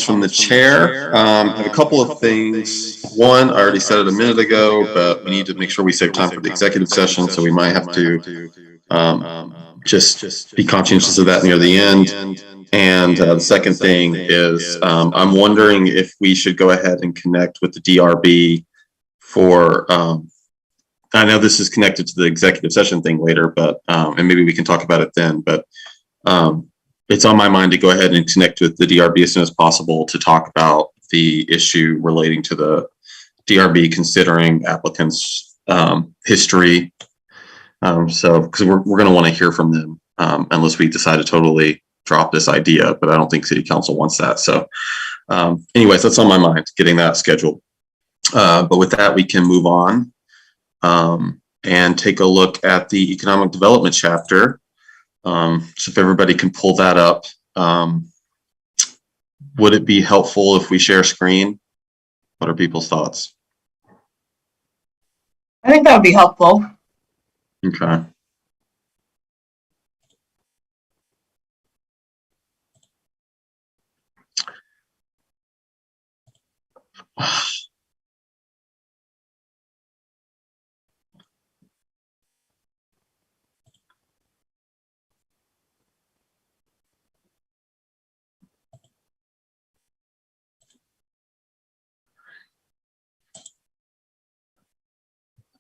from the chair. I have a couple of things. One, I already said it a minute ago, but we need to make sure we save time for the executive session, so we might have to just be conscientious of that near the end. And the second thing is I'm wondering if we should go ahead and connect with the DRB for, I know this is connected to the executive session thing later, but, and maybe we can talk about it then, but it's on my mind to go ahead and connect with the DRB as soon as possible to talk about the issue relating to the DRB considering applicants' history. So, because we're going to want to hear from them unless we decide to totally drop this idea, but I don't think City Council wants that. So, anyways, that's on my mind, getting that scheduled. But with that, we can move on and take a look at the economic development chapter. So if everybody can pull that up, would it be helpful if we share screen? What are people's thoughts? I think that would be helpful. Okay.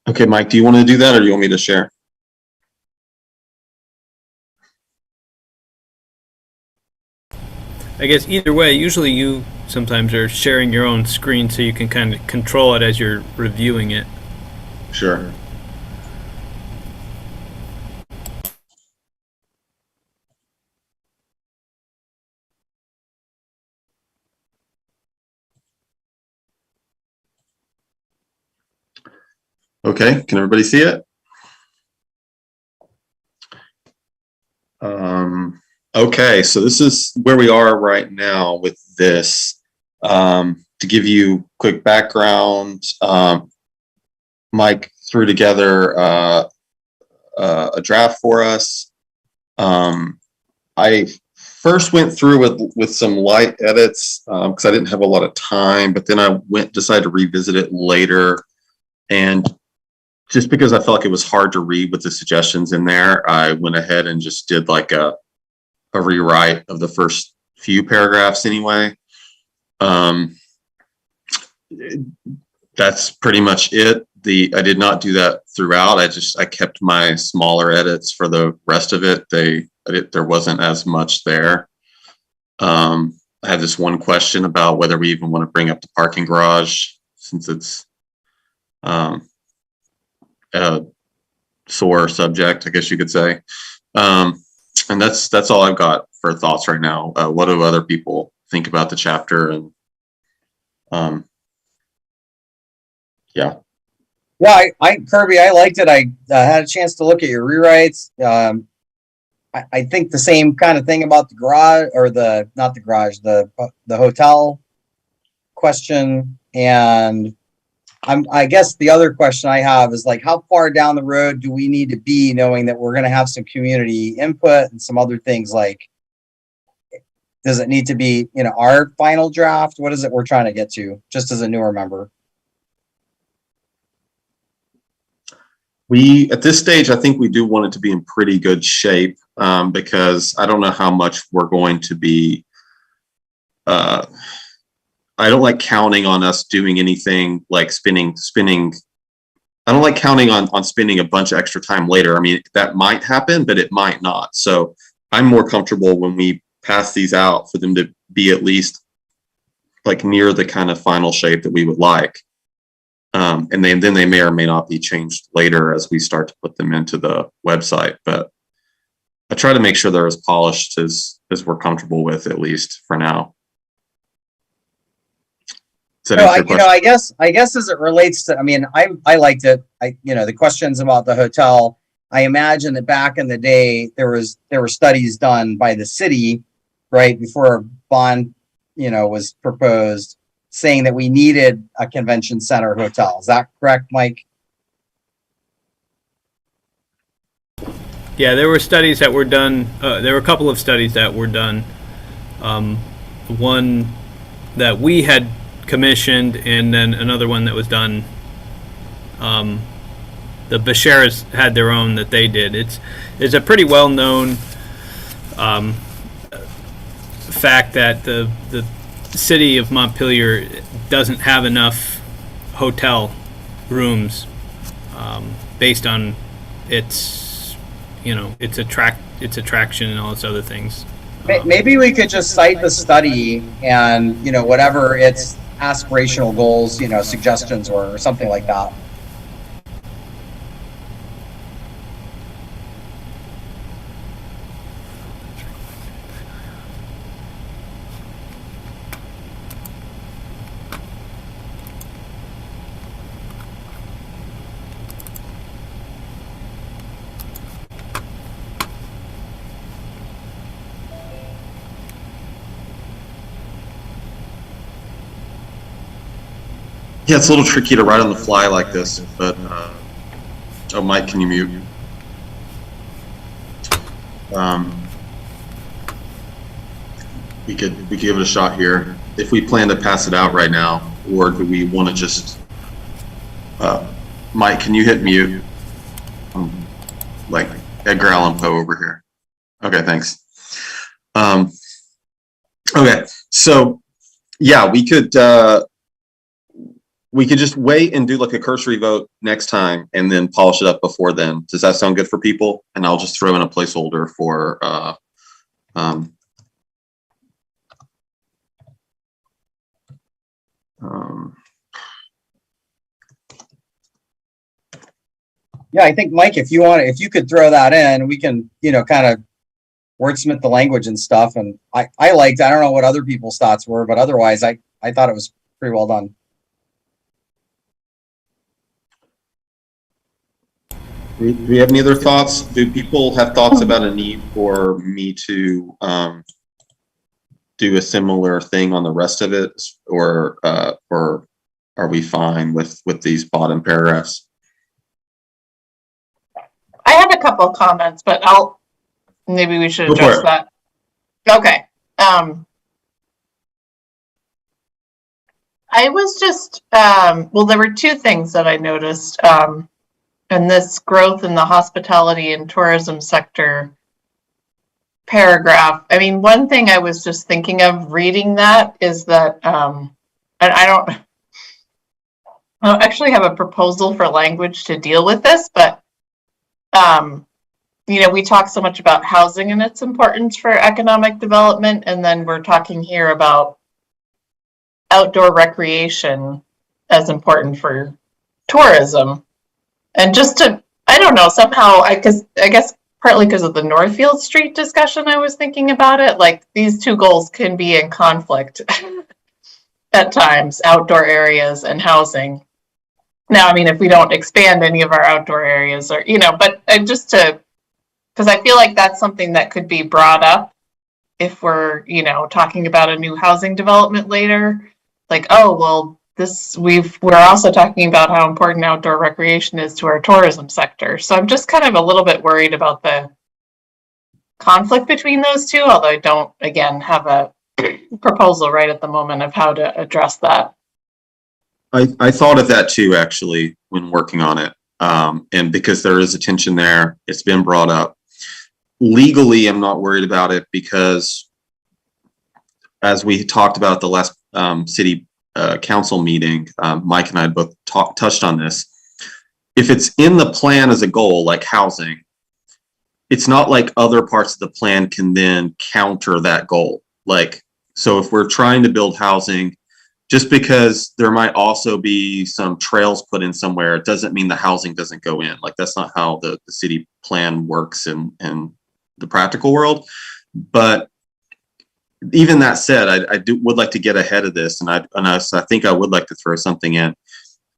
Okay, Mike, do you want to do that or do you want me to share? I guess either way, usually you sometimes are sharing your own screen so you can kind of control it as you're reviewing it. Sure. Okay, can everybody see it? Okay, so this is where we are right now with this. To give you quick background, Mike threw together a draft for us. I first went through with some light edits because I didn't have a lot of time, but then I decided to revisit it later. And just because I felt like it was hard to read with the suggestions in there, I went ahead and just did like a rewrite of the first few paragraphs anyway. That's pretty much it. I did not do that throughout. I kept my smaller edits for the rest of it. There wasn't as much there. I had this one question about whether we even want to bring up the parking garage since it's a sore subject, I guess you could say. And that's all I've got for thoughts right now. What do other people think about the chapter? And yeah. Yeah, Kirby, I liked it. I had a chance to look at your rewrites. I think the same kind of thing about the garage, or not the garage, the hotel question. And I guess the other question I have is like, how far down the road do we need to be knowing that we're going to have some community input and some other things? Like, does it need to be, our final draft? What is it we're trying to get to, just as a newer member? At this stage, I think we do want it to be in pretty good shape because I don't know how much we're going to be. I don't like counting on us doing anything like spinning. I don't like counting on spending a bunch of extra time later. I mean, that might happen, but it might not. So I'm more comfortable when we pass these out for them to be at least like near the kind of final shape that we would like. And then they may or may not be changed later as we start to put them into the website. But I try to make sure they're as polished as we're comfortable with, at least for now. I guess as it relates to, I mean, I liked it. The questions about the hotel, I imagine that back in the day, there were studies done by the city, right, before a bond, was proposed, saying that we needed a convention center hotel. Is that correct, Mike? Yeah, there were studies that were done. There were a couple of studies that were done. One that we had commissioned, and then another one that was done. The Basharas had their own that they did. It's a pretty well known fact that the city of Montpelier doesn't have enough hotel rooms based on its attraction and all its other things. Maybe we could just cite the study and, whatever its aspirational goals, suggestions were, or something like that. Yeah, it's a little tricky to write on the fly like this, but oh, Mike, can you mute? We could give it a shot here. If we plan to pass it out right now, or do we want to just Mike, can you hit mute? Like Edgar Allan Poe over here. Okay, thanks. Okay, so yeah, we could just wait and do like a cursory vote next time and then polish it up before then. Does that sound good for people? And I'll just throw in a placeholder for yeah, I think Mike, if you could throw that in, we can, kind of wordsmith the language and stuff. And I don't know what other people's thoughts were, but otherwise I thought it was pretty well done. Do we have any other thoughts? Do people have thoughts about a need for me to do a similar thing on the rest of it, or are we fine with these bottom paragraphs? I had a couple of comments, but maybe we should address that. Okay. I was just, well, there were two things that I noticed. And this growth in the hospitality and tourism sector paragraph. I mean, one thing I was just thinking of reading that is that, and I don't actually have a proposal for language to deal with this, but, we talk so much about housing and its importance for economic development. And then we're talking here about outdoor recreation as important for tourism. And just to, I don't know, somehow, I guess partly because of the Northfield Street discussion, I was thinking about it, like these two goals can be in conflict at times, outdoor areas and housing. Now, I mean, if we don't expand any of our outdoor areas or, but just to, because I feel like that's something that could be brought up if we're, talking about a new housing development later, like, oh, well, we're also talking about how important outdoor recreation is to our tourism sector. So I'm just kind of a little bit worried about the conflict between those two, although I don't, again, have a proposal right at the moment of how to address that. I thought of that too, actually, when working on it. And because there is a tension there, it's been brought up. Legally, I'm not worried about it because, as we talked about at the last city council meeting, Mike and I both touched on this. If it's in the plan as a goal, like housing, it's not like other parts of the plan can then counter that goal. Like, so if we're trying to build housing, just because there might also be some trails put in somewhere, it doesn't mean the housing doesn't go in. Like, that's not how the city plan works in the practical world. But even that said, I would like to get ahead of this, and I think I would like to throw something in.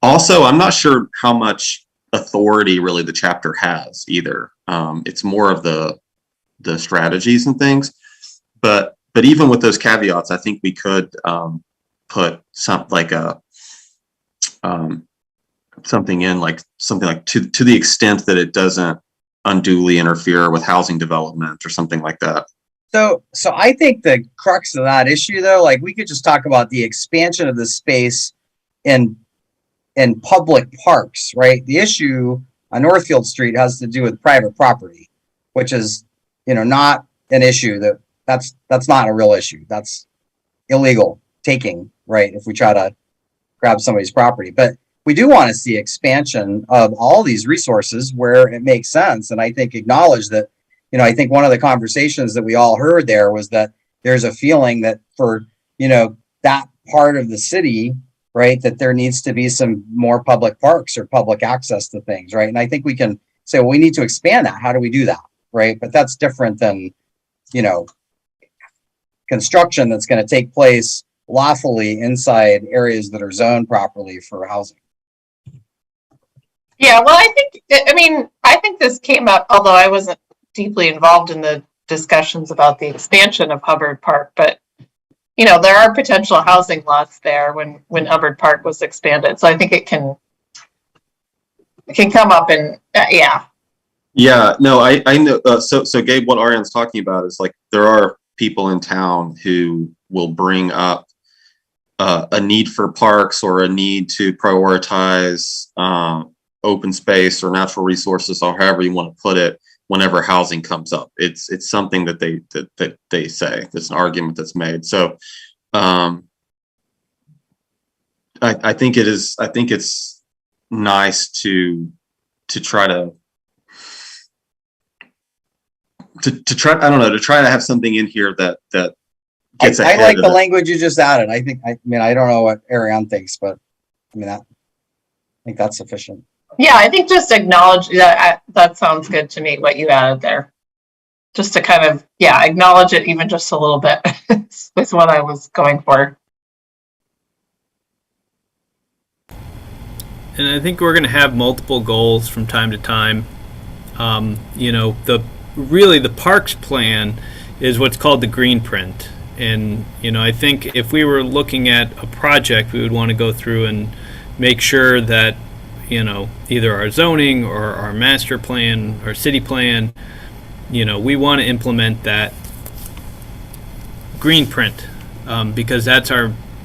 Also, I'm not sure how much authority really the chapter has either. It's more of the strategies and things, but even with those caveats, I think we could put something like to the extent that it doesn't unduly interfere with housing development or something like that. So I think the crux of that issue, though, like we could just talk about the expansion of the space in public parks, right? The issue on Northfield Street has to do with private property, which is, not an issue that's not a real issue. That's illegal taking, right? If we try to grab somebody's property, but we do want to see expansion of all these resources where it makes sense. And I think acknowledge that, I think one of the conversations that we all heard there was that there's a feeling that for, that part of the city, right, that there needs to be some more public parks or public access to things, right? And I think we can say, well, we need to expand that. How do we do that, right? But that's different than, construction that's going to take place lawfully inside areas that are zoned properly for housing. Yeah, well, I think this came up, although I wasn't deeply involved in the discussions about the expansion of Hubbard Park, but there are potential housing lots there when Hubbard Park was expanded. So I think it can come up and yeah. Yeah, no, I know. So Gabe, what Ariane's talking about is like there are people in town who will bring up a need for parks or a need to prioritize open space or natural resources, or however you want to put it, whenever housing comes up. It's something that they say. It's an argument that's made. So I think it is. I think it's nice to try to try. I don't know, to try to have something in here that gets ahead. I like the language you just added. I don't know what Ariane thinks, but I think that's sufficient. Yeah, I think just acknowledge that. That sounds good to me, what you added there. Just to kind of, acknowledge it even just a little bit is what I was going for. And I think we're going to have multiple goals from time to time. The parks plan is what's called the green print. And, I think if we were looking at a project, we would want to go through and make sure that, either our zoning or our master plan or city plan, we want to implement that green print because that's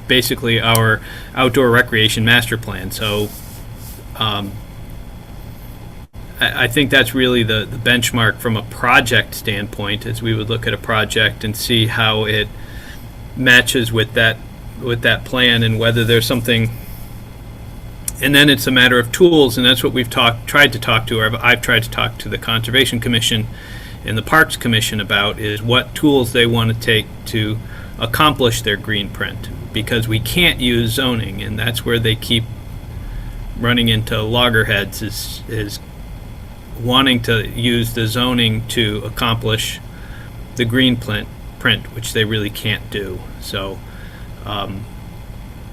basically our outdoor recreation master plan. So I think that's really the benchmark from a project standpoint, as we would look at a project and see how it matches with that plan and whether there's something. And then it's a matter of tools, and that's what I've tried to talk to the Conservation Commission and the Parks Commission about, is what tools they want to take to accomplish their green print, because we can't use zoning, and that's where they keep running into loggerheads, is wanting to use the zoning to accomplish the green print, which they really can't do. So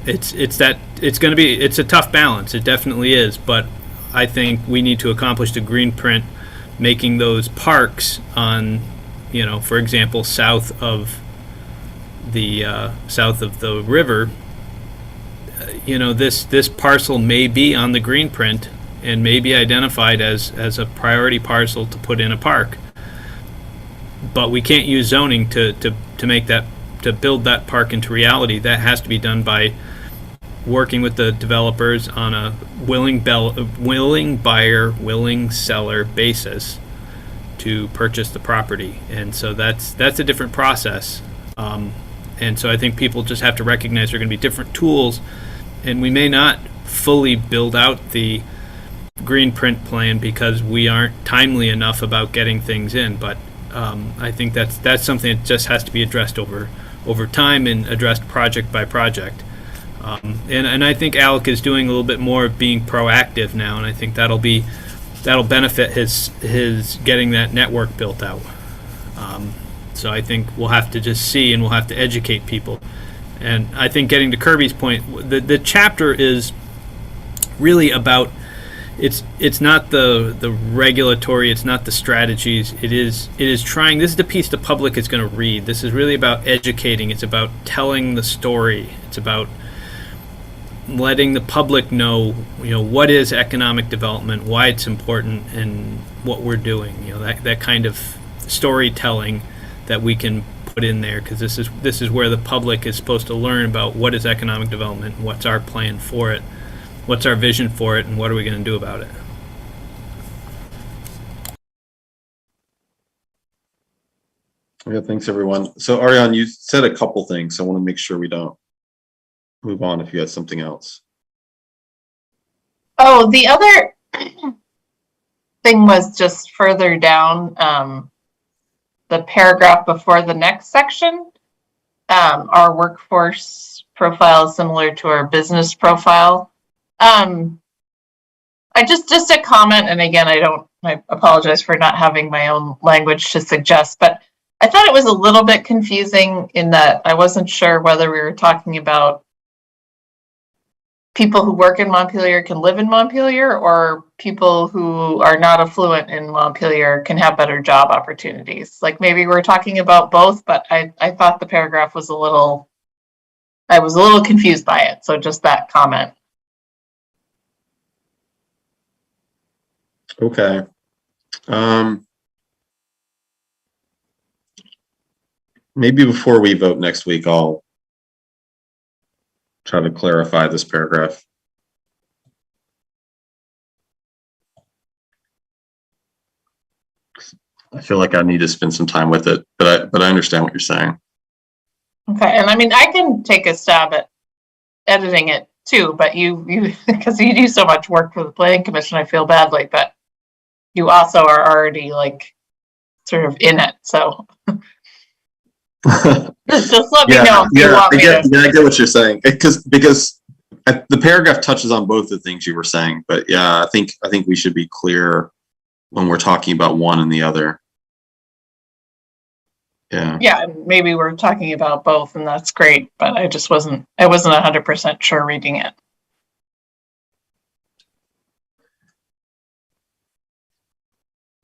it's a tough balance. It definitely is, but I think we need to accomplish the green print, making those parks on, for example, south of the river. This parcel may be on the green print and may be identified as a priority parcel to put in a park, but we can't use zoning to make that, to build that park into reality. That has to be done by working with the developers on a willing buyer, willing seller basis to purchase the property. And so that's a different process. And so I think people just have to recognize there are going to be different tools, and we may not fully build out the green print plan because we aren't timely enough about getting things in. But I think that's something that just has to be addressed over time and addressed project by project. And I think Alec is doing a little bit more of being proactive now, and I think that'll benefit his getting that network built out. So I think we'll have to just see, and we'll have to educate people. And I think, getting to Kirby's point, the chapter is really about, it's not the regulatory, it's not the strategies, it is trying. This is the piece the public is going to read. This is really about educating. It's about telling the story. It's about letting the public know, what is economic development, why it's important, and what we're doing. That kind of storytelling that we can put in there, because this is where the public is supposed to learn about what is economic development, what's our plan for it, what's our vision for it, and what are we going to do about it. Yeah, thanks everyone. So Ariane, you said a couple things. So I want to make sure we don't move on if you had something else. Oh, the other thing was just further down, the paragraph before the next section. Our workforce profile is similar to our business profile. I just a comment, and again, I apologize for not having my own language to suggest, but I thought it was a little bit confusing in that I wasn't sure whether we were talking about people who work in Montpelier can live in Montpelier, or people who are not affluent in Montpelier can have better job opportunities. Like maybe we're talking about both, but I thought the paragraph was I was a little confused by it. So just that comment. Okay. Maybe before we vote next week, I'll try to clarify this paragraph. I feel like I need to spend some time with it, but I understand what you're saying. Okay, and I mean, I can take a stab at editing it too, but you because you do so much work for the Planning Commission, I feel badly, but you also are already like sort of in it, so just let me know if you want me to. Yeah, I get what you're saying, because the paragraph touches on both the things you were saying, but yeah, I think we should be clear when we're talking about one and the other. Yeah. Yeah, and maybe we're talking about both, and that's great, but I wasn't 100% sure reading it.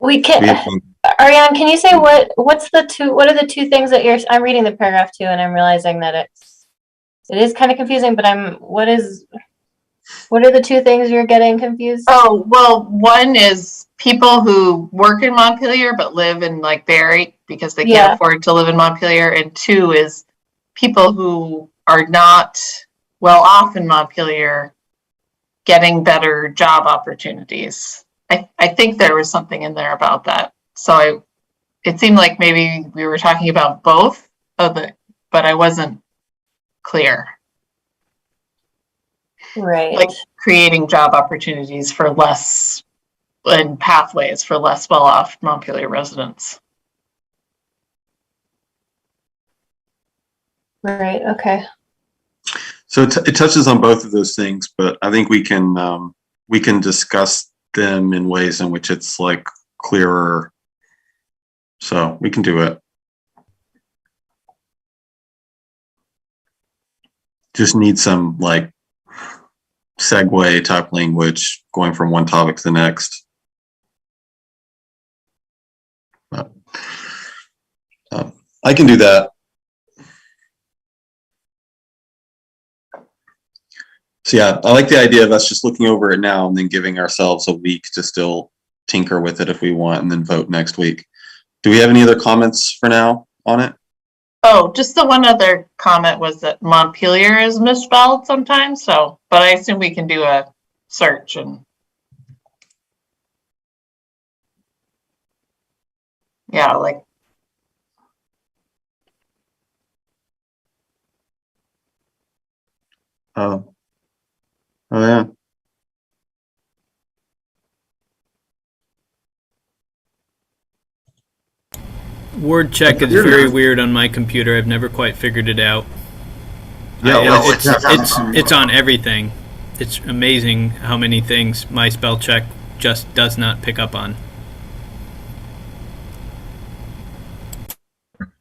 We can, Ariane, can you say what are the two things that I'm reading the paragraph too, and I'm realizing that it is kind of confusing, but what are the two things you're getting confused? Oh, well, one is people who work in Montpelier but live in like Barrie because they can't afford to live in Montpelier, and two is people who are not well off in Montpelier getting better job opportunities. I think there was something in there about that. So it seemed like maybe we were talking about both of it, but I wasn't clear. Right. Like creating job opportunities for less and pathways for less well-off Montpelier residents. Right. Okay. So it touches on both of those things, but I think we can discuss them in ways in which it's like clearer. So we can do it. Just need some like segue type language going from one topic to the next. But, I can do that. So yeah, I like the idea of us just looking over it now and then giving ourselves a week to still tinker with it if we want, and then vote next week. Do we have any other comments for now on it? Oh, just the one other comment was that Montpelier is misspelled sometimes. So, but I assume we can do a search and yeah, like. Oh yeah. Word check is very weird on my computer. I've never quite figured it out. Yeah, it's on everything. It's amazing how many things my spell check just does not pick up on.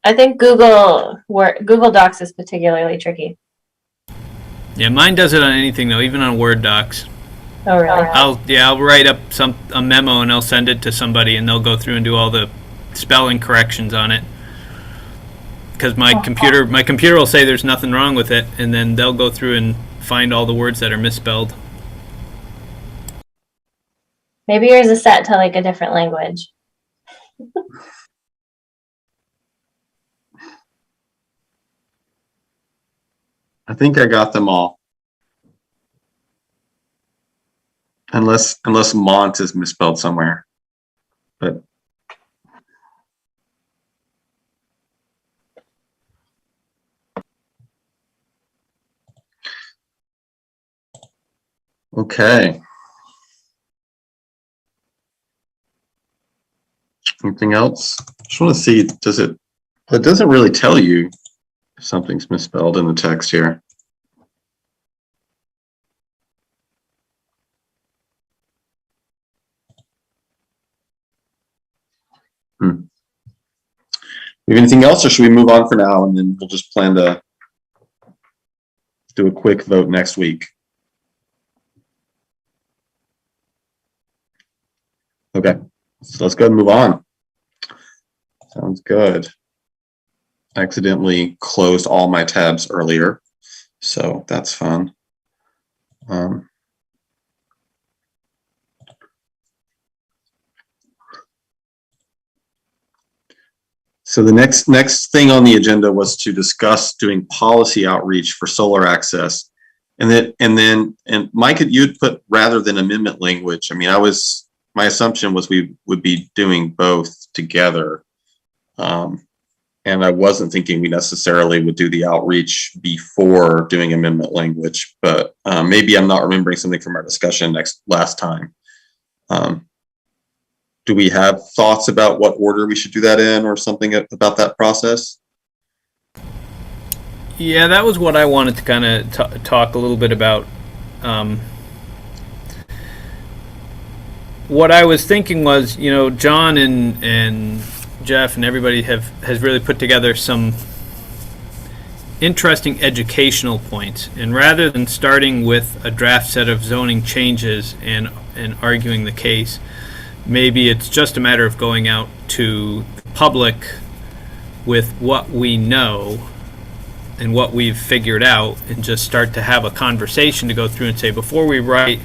I think Google Docs is particularly tricky. Yeah, mine does it on anything though, even on Word docs. Oh really? I'll write up a memo and I'll send it to somebody and they'll go through and do all the spelling corrections on it. Because my computer will say there's nothing wrong with it, and then they'll go through and find all the words that are misspelled. Maybe yours is set to like a different language. I think I got them all. Unless Mont is misspelled somewhere. But okay. Anything else? Just want to see, does it doesn't really tell you if something's misspelled in the text here. You have anything else, or should we move on for now and then we'll just plan to do a quick vote next week? Okay, so let's go ahead and move on. Sounds good. I accidentally closed all my tabs earlier, so that's fun. So the next thing on the agenda was to discuss doing policy outreach for solar access, and Mike, you'd put rather than amendment language. I mean, my assumption was we would be doing both together, and I wasn't thinking we necessarily would do the outreach before doing amendment language. But maybe I'm not remembering something from our discussion last time. Do we have thoughts about what order we should do that in, or something about that process? Yeah, that was what I wanted to kind of talk a little bit about. What I was thinking was, John and Jeff and everybody has really put together some interesting educational points. And rather than starting with a draft set of zoning changes and arguing the case, maybe it's just a matter of going out to the public with what we know and what we've figured out, and just start to have a conversation to go through and say, before we write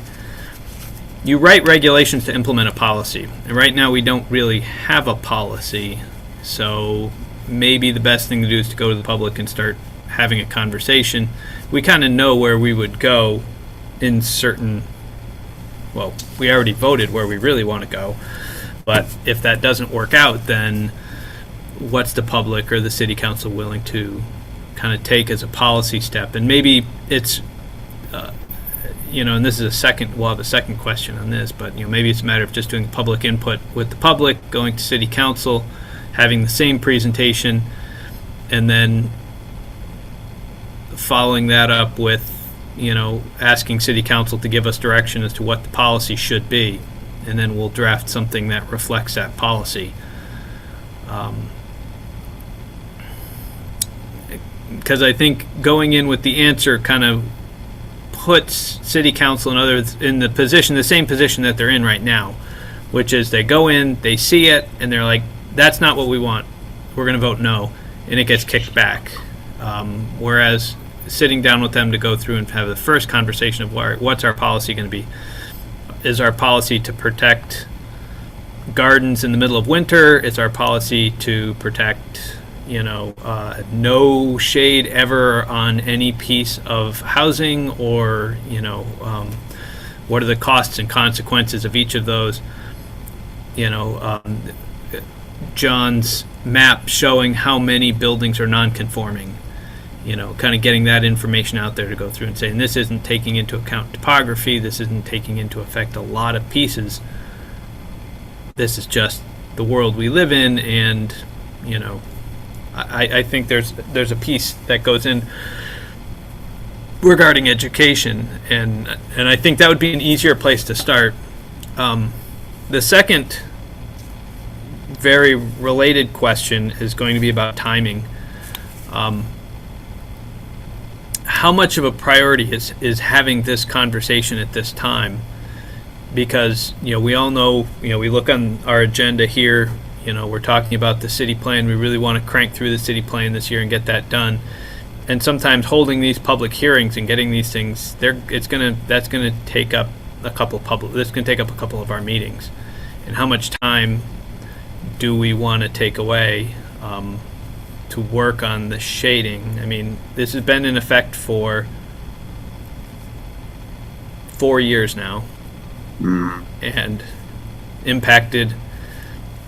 regulations to implement a policy. And right now we don't really have a policy, so maybe the best thing to do is to go to the public and start having a conversation. We kind of know where we would go in certain, well, we already voted where we really want to go, but if that doesn't work out, then what's the public or the city council willing to kind of take as a policy step? And maybe it's and this is the second question on this, but maybe it's a matter of just doing public input with the public, going to city council, having the same presentation, and then following that up with asking city council to give us direction as to what the policy should be, and then we'll draft something that reflects that policy. Because I think going in with the answer kind of puts city council and others in the same position that they're in right now, which is they go in, they see it, and they're like, that's not what we want, we're going to vote no, and it gets kicked back. Whereas sitting down with them to go through and have the first conversation of what's our policy going to be. Is our policy to protect gardens in the middle of winter? Is our policy to protect no shade ever on any piece of housing, or what are the costs and consequences of each of those? John's map showing how many buildings are non-conforming, kind of getting that information out there to go through and saying, this isn't taking into account topography, this isn't taking into effect a lot of pieces, this is just the world we live in. And I think there's a piece that goes in regarding education, and I think that would be an easier place to start. The second very related question is going to be about timing. How much of a priority is having this conversation at this time? Because we all know, we look on our agenda here, we're talking about the city plan. We really want to crank through the city plan this year and get that done. And sometimes holding these public hearings and getting these things, that's going to take up a couple of our meetings. And how much time do we want to take away to work on the shading. I mean, this has been in effect for 4 years now, and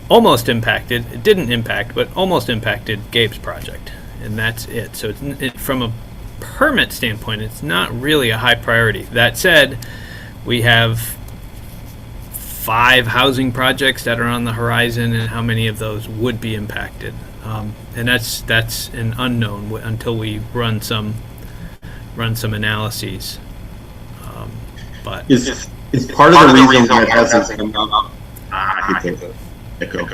almost impacted, it didn't impact, but almost impacted Gabe's project, and that's it. So from a permit standpoint, it's not really a high priority. That said, we have 5 housing projects that are on the horizon, and how many of those would be impacted. And that's an unknown until we run some analyses. But Is part of the reason why it hasn't come up? I hate to echo.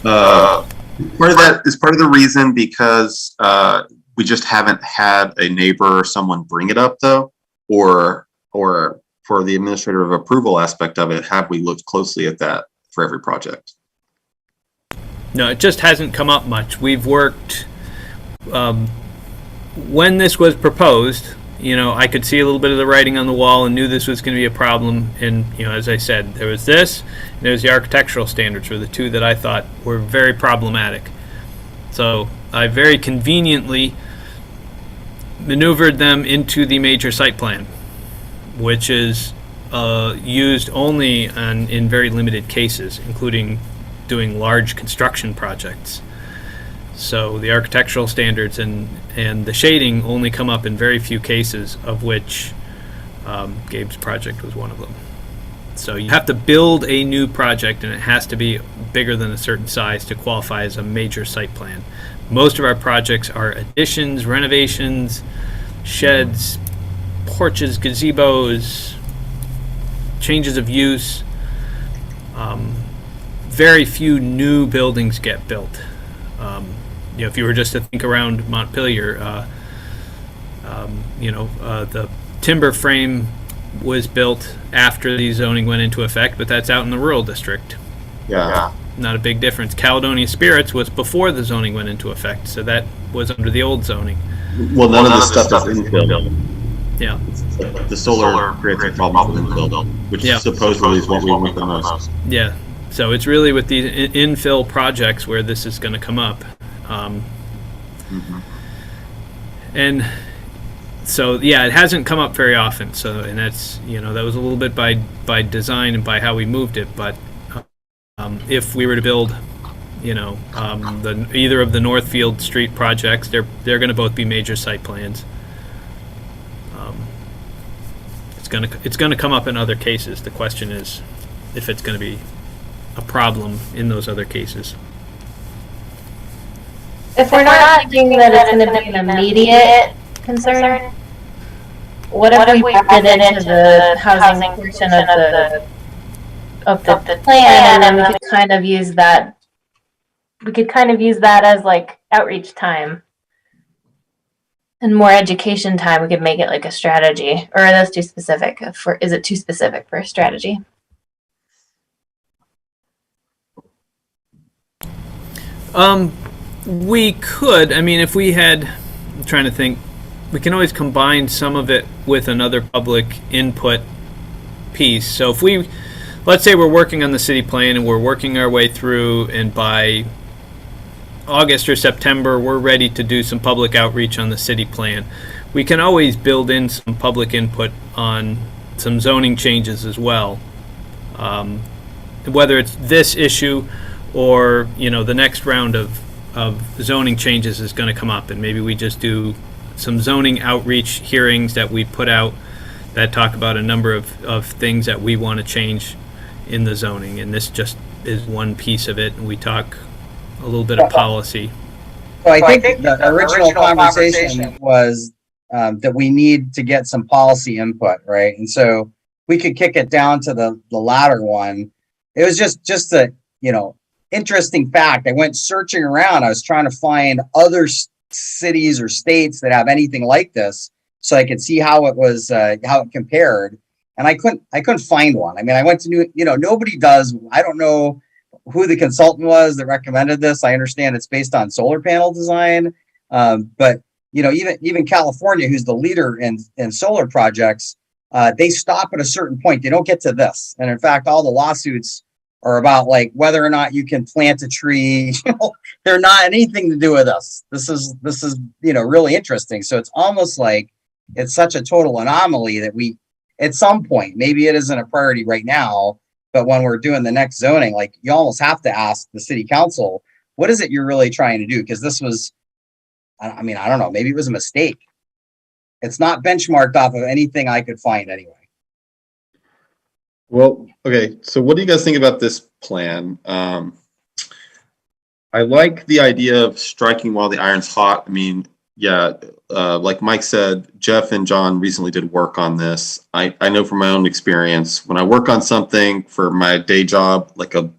Part of the reason because we just haven't had a neighbor or someone bring it up, though, or for the administrative approval aspect of it, have we looked closely at that for every project? no, it just hasn't come up much. We've worked, when this was proposed, I could see a little bit of the writing on the wall and knew this was going to be a problem. And, as I said, there was this, and there was the architectural standards were the two that I thought were very problematic. So I very conveniently maneuvered them into the major site plan, which is used only in very limited cases, including doing large construction projects. So the architectural standards and the shading only come up in very few cases, of which Gabe's project was one of them. So you have to build a new project, and it has to be bigger than a certain size to qualify as a major site plan. Most of our projects are additions, renovations, sheds, porches, gazebos, changes of use. Very few new buildings get built. If you were just to think around Montpelier, the timber frame was built after the zoning went into effect, but that's out in the rural district. Yeah. Not a big difference. Caledonia Spirits was before the zoning went into effect, so that was under the old zoning. Well, none of this stuff is infill. Yeah. The solar creates a problem with infill, which supposedly is what we want the most. Yeah. So it's really with the infill projects where this is going to come up. And so, it hasn't come up very often. So, and that's, that was a little bit by design and by how we moved it. But if we were to build, either of the Northfield Street projects, they're going to both be major site plans. It's going to come up in other cases. The question is if it's going to be a problem in those other cases. If we're not thinking that it's going to be an immediate concern, what if we brought it into the housing portion of the plan, and then we could kind of use that? We could kind of use that as like outreach time and more education time. We could make it like a strategy, or are those too specific? Is it too specific for a strategy? We could. I mean, if we had, I'm trying to think, we can always combine some of it with another public input piece. So if let's say we're working on the city plan and we're working our way through, and by August or September, we're ready to do some public outreach on the city plan. We can always build in some public input on some zoning changes as well. Whether it's this issue or, the next round of zoning changes is going to come up, and maybe we just do some zoning outreach hearings that we put out that talk about a number of things that we want to change in the zoning, and this just is one piece of it, and we talk a little bit of policy. So I think the original conversation was that we need to get some policy input, right? And so we could kick it down to the latter one. It was just a, interesting fact. I went searching around. I was trying to find other cities or states that have anything like this, so I could see how it was, how it compared. And I couldn't find one. I mean, I went to nobody does. I don't know who the consultant was that recommended this. I understand it's based on solar panel design, but even California, who's the leader in solar projects, they stop at a certain point. They don't get to this. And in fact, all the lawsuits or about like whether or not you can plant a tree. They're not anything to do with us. This is really interesting. So it's almost like it's such a total anomaly that we, at some point, maybe it isn't a priority right now, but when we're doing the next zoning, like you almost have to ask the city council, what is it you're really trying to do? Because this was, I mean, I don't know, maybe it was a mistake. It's not benchmarked off of anything I could find anyway. Well, okay. So what do you guys think about this plan? I like the idea of striking while the iron's hot. I mean, yeah, like Mike said, Jeff and John recently did work on this. I know from my own experience, when I work on something for my day job, like a,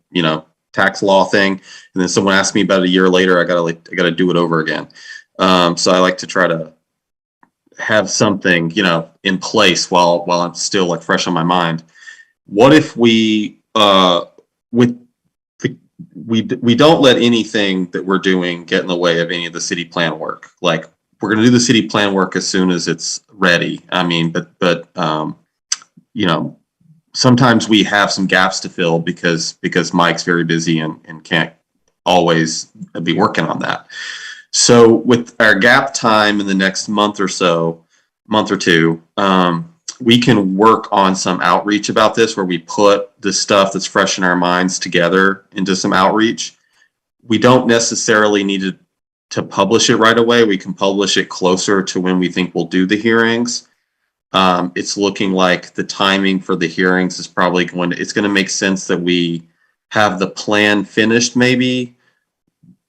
tax law thing, and then someone asks me about it a year later, I gotta do it over again. So I like to try to have something, in place while I'm still like fresh on my mind. What if we we don't let anything that we're doing get in the way of any of the city plan work? Like, we're going to do the city plan work as soon as it's ready. I mean, but sometimes we have some gaps to fill because Mike's very busy and can't always be working on that. So with our gap time in the next month or two, we can work on some outreach about this, where we put the stuff that's fresh in our minds together into some outreach. We don't necessarily need to publish it right away. We can publish it closer to when we think we'll do the hearings. It's looking like the timing for the hearings is probably it's going to make sense that we have the plan finished maybe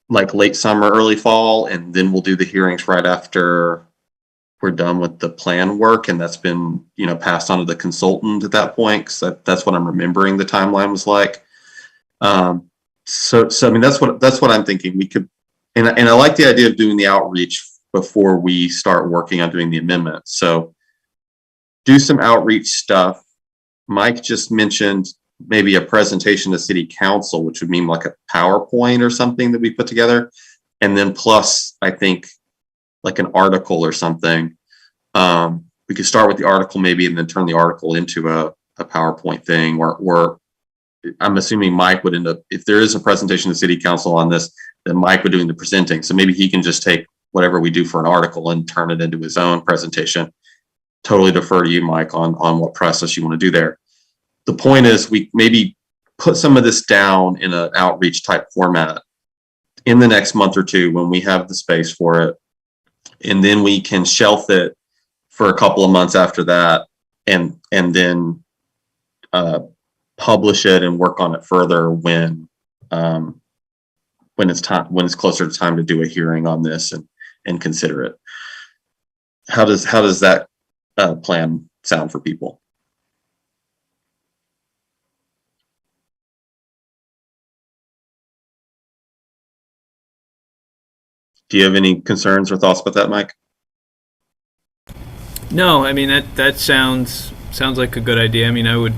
like late summer, early fall, and then we'll do the hearings right after we're done with the plan work, and that's been passed on to the consultant at that point, because that's what I'm remembering the timeline was like. So I mean, that's what I'm thinking. We could, and I like the idea of doing the outreach before we start working on doing the amendment. So do some outreach stuff. Mike just mentioned maybe a presentation to city council, which would mean like a PowerPoint or something that we put together, and then plus I think like an article or something. We could start with the article maybe, and then turn the article into a PowerPoint thing, or I'm assuming Mike would end up, if there is a presentation to city council on this, then Mike would doing the presenting. So maybe he can just take whatever we do for an article and turn it into his own presentation. Totally defer to you, Mike, on what process you want to do there. The point is, we maybe put some of this down in an outreach type format in the next month or two when we have the space for it. And then we can shelf it for a couple of months after that, and then publish it and work on it further when it's closer to time to do a hearing on this and consider it. How does that plan sound for people? Do you have any concerns or thoughts about that, Mike? No, I mean, that sounds like a good idea. I mean, I would,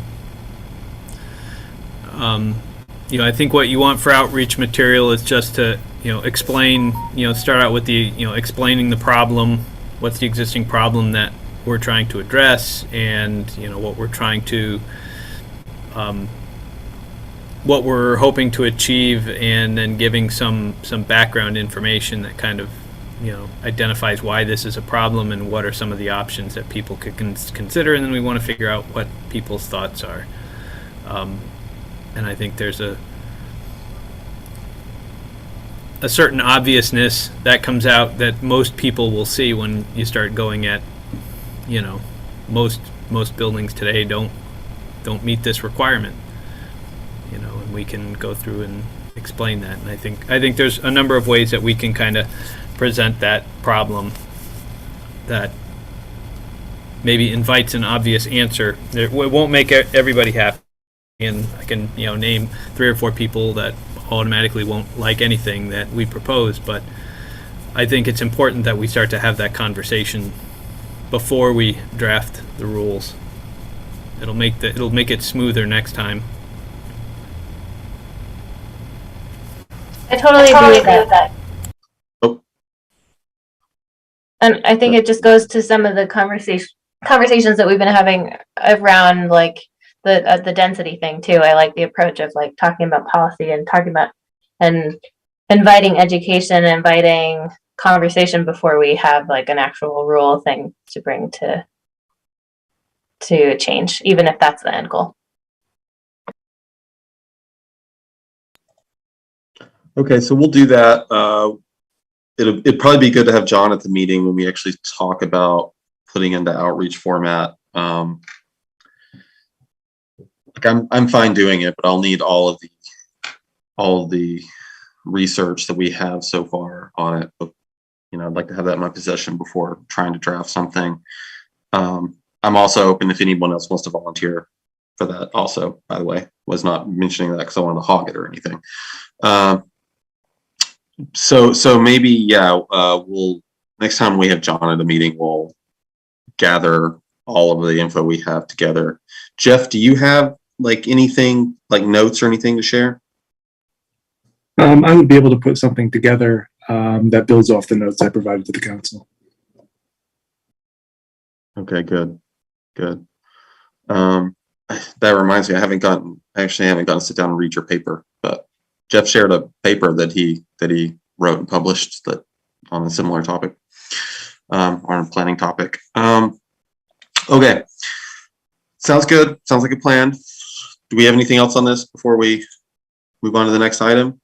I think what you want for outreach material is just to, explain, start out with the, explaining the problem, what's the existing problem that we're trying to address, and, what we're trying to, what we're hoping to achieve, and then giving some background information that kind of, identifies why this is a problem and what are some of the options that people could consider, and then we want to figure out what people's thoughts are. And I think there's a certain obviousness that comes out that most people will see when you start going at, most buildings today don't meet this requirement, and we can go through and explain that. And I think there's a number of ways that we can kind of present that problem that maybe invites an obvious answer. It won't make everybody happy, and I can name 3 or 4 people that automatically won't like anything that we propose, but I think it's important that we start to have that conversation before we draft the rules. It'll make it smoother next time. I totally agree with that. Oh. And I think it just goes to some of the conversations that we've been having around like the density thing too. I like the approach of like talking about policy and talking about and inviting education, inviting conversation before we have like an actual rule thing to bring to change, even if that's the end goal. Okay, so we'll do that. It'd probably be good to have John at the meeting when we actually talk about putting into outreach format. Like I'm fine doing it, but I'll need all of the research that we have so far on it. But, you know, I'd like to have that in my possession before trying to draft something. I'm also open if anyone else wants to volunteer for that. Also, by the way, was not mentioning that because I wanted to hog it or anything. So maybe, yeah, we'll next time we have John at a meeting, we'll gather all of the info we have together. Jeff, do you have like anything like notes or anything to share? I would be able to put something together that builds off the notes I provided to the council. Okay, good. That reminds me, I actually haven't gotten to sit down and read your paper, but Jeff shared a paper that he wrote and published that on a similar topic, on a planning topic. Okay, sounds good. Sounds like a plan. Do we have anything else on this before we move on to the next item?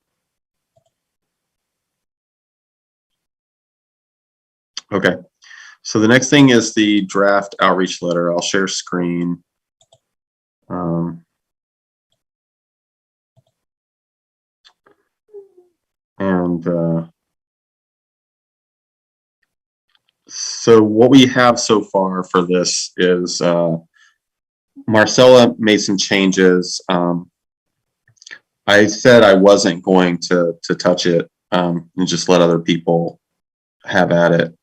Okay, so the next thing is the draft outreach letter. I'll share screen. So what we have so far for this is Marcella made some changes. I said I wasn't going to touch it and just let other people have at it.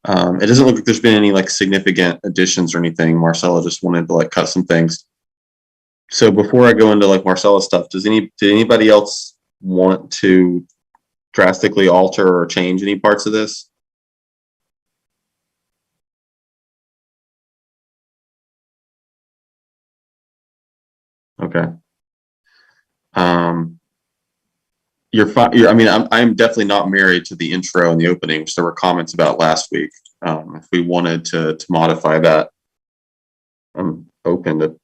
It doesn't look like there's been any like significant additions or anything. Marcella just wanted to like cut some things. So before I go into like Marcella's stuff, did anybody else want to drastically alter or change any parts of this? Okay. I mean, I'm definitely not married to the intro and the opening, which there were comments about last week. If we wanted to modify that, I'm open to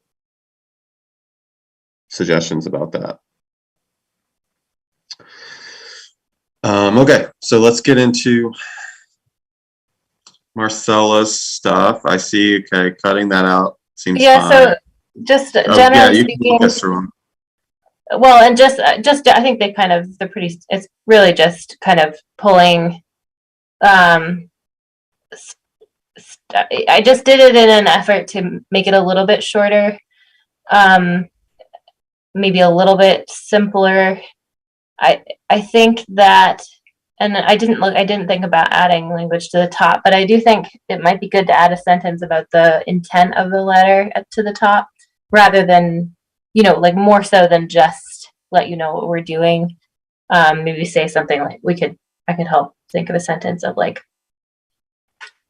suggestions about that. Okay, so let's get into Marcella's stuff. I see. Okay, cutting that out seems Yeah. fine. So just generally you speaking. can through them. Well, and just I think they're pretty. It's really just kind of pulling. I just did it in an effort to make it a little bit shorter, maybe a little bit simpler. I think that, and I didn't think about adding language to the top, but I do think it might be good to add a sentence about the intent of the letter to the top, rather than, like more so than just let you know what we're doing. Maybe say something like I could help think of a sentence of like,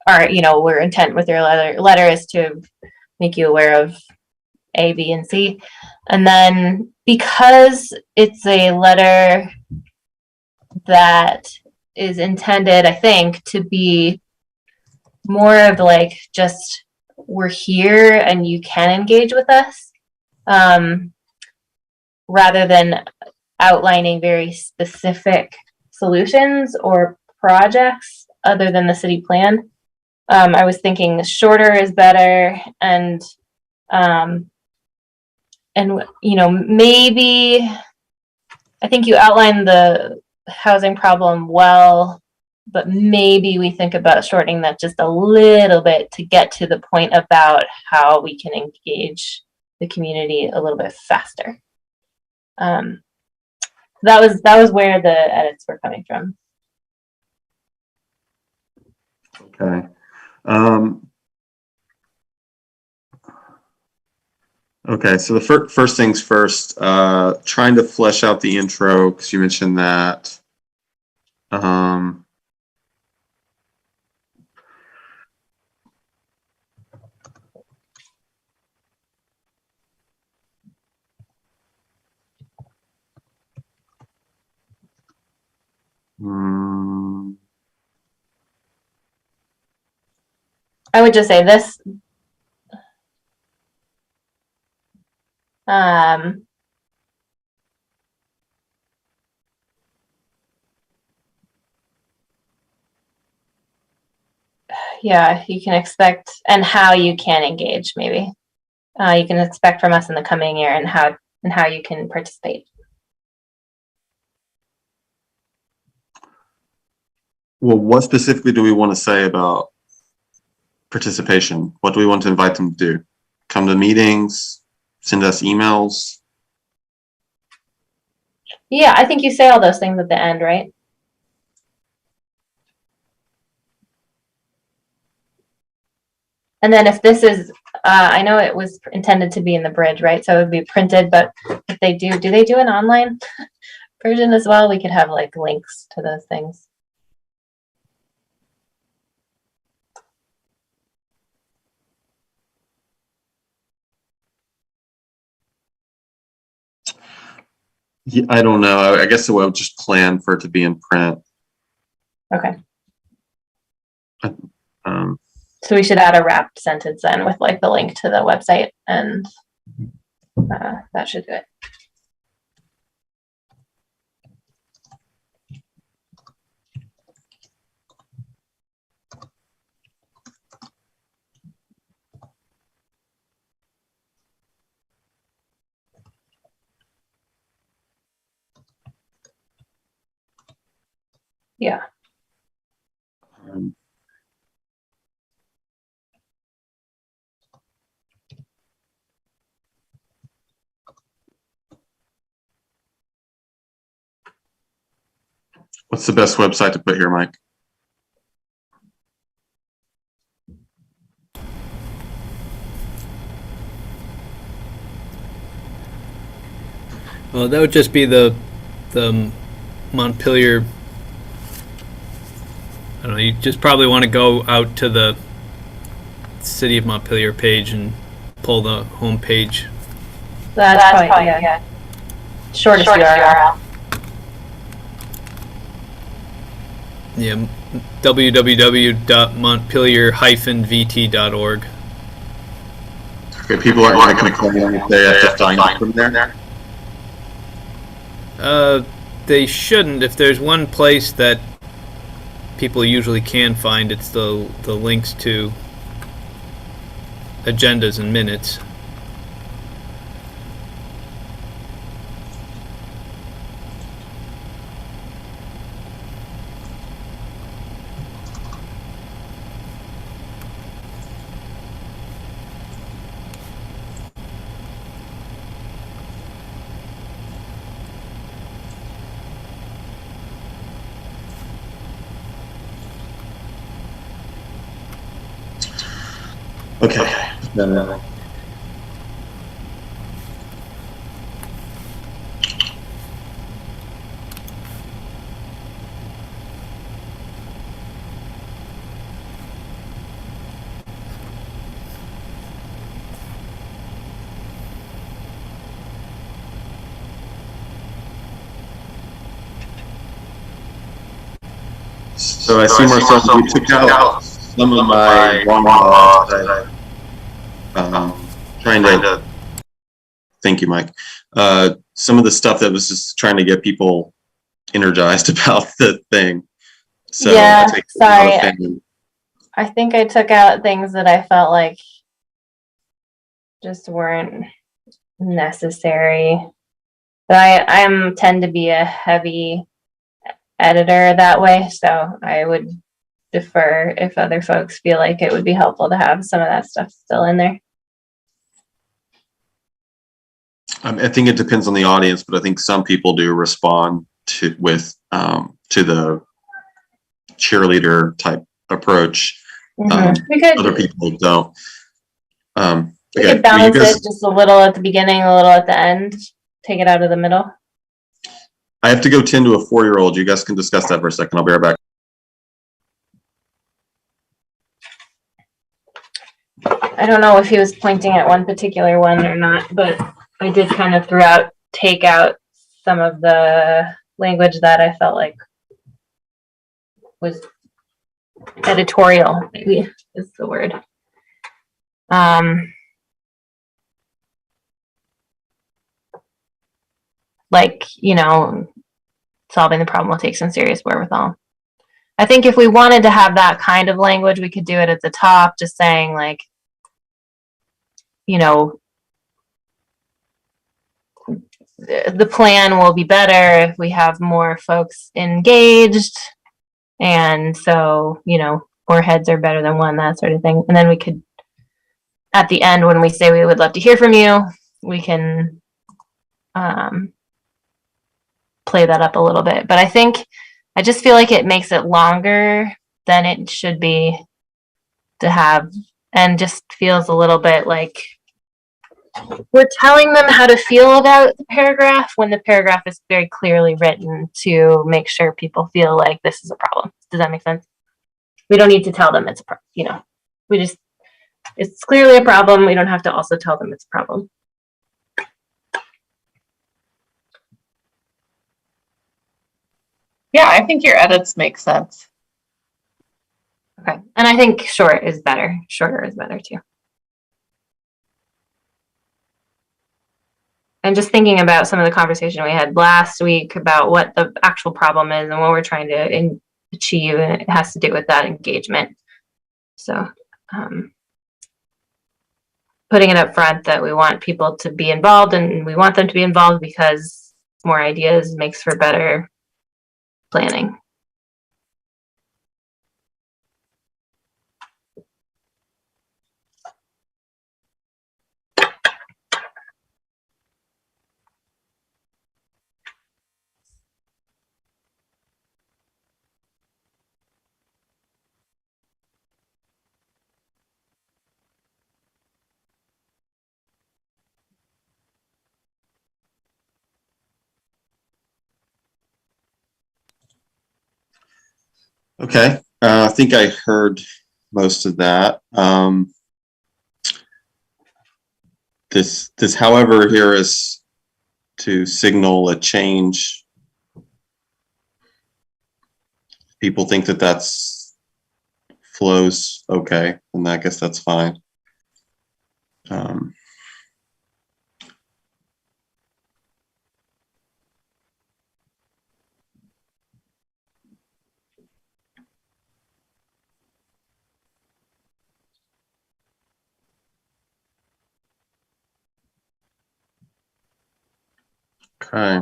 our intent with your letter is to make you aware of A, B, and C. And then because it's a letter that is intended, I think, to be more of like just we're here and you can engage with us, rather than outlining very specific solutions or projects other than the city plan. I was thinking shorter is better, and maybe I think you outlined the housing problem well, but maybe we think about shortening that just a little bit to get to the point about how we can engage the community a little bit faster. That was where the edits were coming from. Okay. Okay, so the first things first, trying to flesh out the intro, because you mentioned that. Hmm. I would just say this. Yeah, you can expect, and how you can engage, maybe. You can expect from us in the coming year, and how you can participate. Well, what specifically do we want to say about participation? What do we want to invite them to do? Come to meetings, send us emails? Yeah, I think you say all those things at the end, right? And then if this is, I know it was intended to be in the bridge, right? So it would be printed, but if they do they do an online version as well? We could have like links to those things. Yeah, I don't know. I guess I would just plan for it to be in print. Okay. Um, So we should add a wrapped sentence then with like the link to the website, and that should do it. Yeah. um, what's the best website to put here, Mike? Well, that would just be the Montpelier. I don't know. You just probably want to go out to the City of Montpelier page and pull the home page. That's probably yeah. Shortest URL. Yeah, www.montpelier-vt.org. Okay, people aren't going to complain if they have to find it from there. They shouldn't. If there's one place that people usually can find, it's the links to agendas and minutes. Okay. So I see, Marcel, you took out some of my long laws that trying to, thank you, Mike. Some of the stuff that was just trying to get people energized about the thing. So Yeah, sorry. offended. I think I took out things that I felt like just weren't necessary. But I tend to be a heavy editor that way, so I would defer if other folks feel like it would be helpful to have some of that stuff still in there. I think it depends on the audience, but I think some people do respond to the cheerleader type approach. We could Other people don't. we Okay, could balance it just a little at the beginning, a little at the end, take it out of the middle. I have to go tend to a 4-year-old. You guys can discuss that for a second. I'll be right back. I don't know if he was pointing at one particular one or not, but I did kind of take out some of the language that I felt like was editorial, maybe is the word. Like, you know, solving the problem will take some serious wherewithal. I think if we wanted to have that kind of language, we could do it at the top, just saying like, you know, the plan will be better if we have more folks engaged. And so, you know, more heads are better than one, that sort of thing. And then we could, at the end, when we say we would love to hear from you, we can play that up a little bit. But I just feel like it makes it longer than it should be to have, and just feels a little bit like we're telling them how to feel about the paragraph when the paragraph is very clearly written to make sure people feel like this is a problem. Does that make sense? We don't need to tell them it's a problem, you know. It's clearly a problem. We don't have to also tell them it's a problem. Yeah, I think your edits make sense. Okay. And I think short is better. Shorter is better too. And just thinking about some of the conversation we had last week about what the actual problem is and what we're trying to achieve, and it has to do with that engagement. So putting it up front that we want people to be involved, and we want them to be involved because more ideas makes for better planning. Okay, I think I heard most of that. This, however, here is to signal a change. People think that that's flows okay, and I guess that's fine. Okay.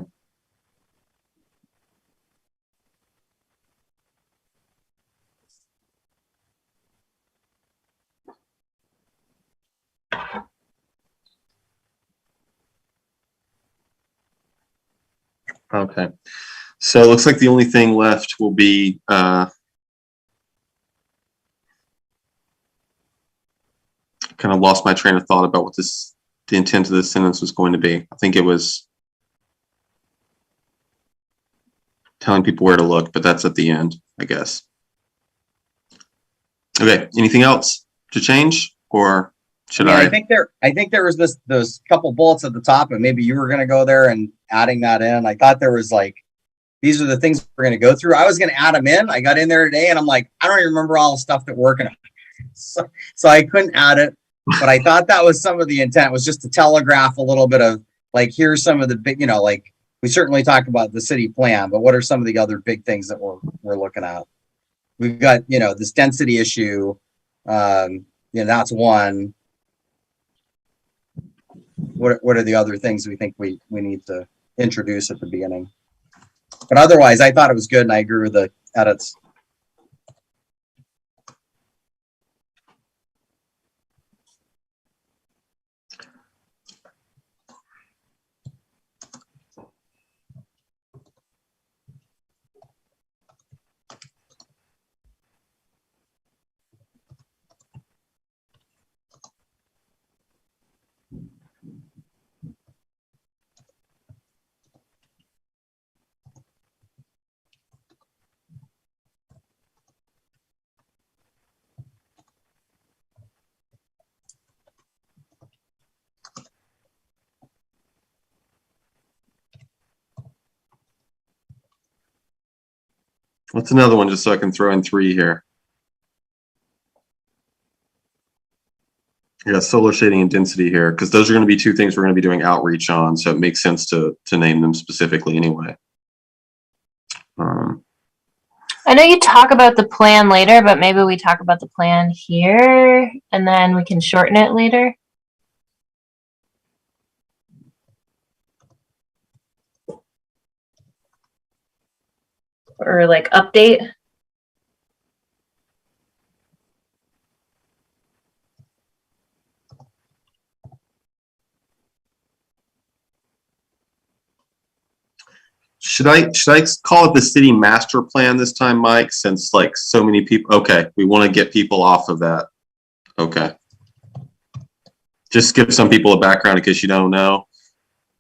Okay. So it looks like the only thing left will be kind of lost my train of thought about what the intent of this sentence was going to be. I think it was telling people where to look, but that's at the end, I guess. Okay, anything else to change, or should I? I think there was those couple bullets at the top, and maybe you were going to go there and adding that in. I thought there was like, these are the things we're going to go through. I was going to add them in. I got in there today, and I'm like, I don't even remember all the stuff that we're working on. So I couldn't add it, but I thought that was some of the intent, was just to telegraph a little bit of like, here's some of the big, you know, like we certainly talk about the city plan, but what are some of the other big things that we're looking at? We've got, you know, this density issue. You know, that's one. What are the other things we think we need to introduce at the beginning? But otherwise, I thought it was good, and I agree with the edits. What's another one, just so I can throw in 3 here? Yeah, solar shading and density here, because those are going to be 2 things we're going to be doing outreach on, so it makes sense to name them specifically anyway. I know you talk about the plan later, but maybe we talk about the plan here and then we can shorten it later. Or like update. Should I call it the city master plan this time, Mike? Since like so many people, okay, we want to get people off of that. Okay. Just give some people a background in case you don't know.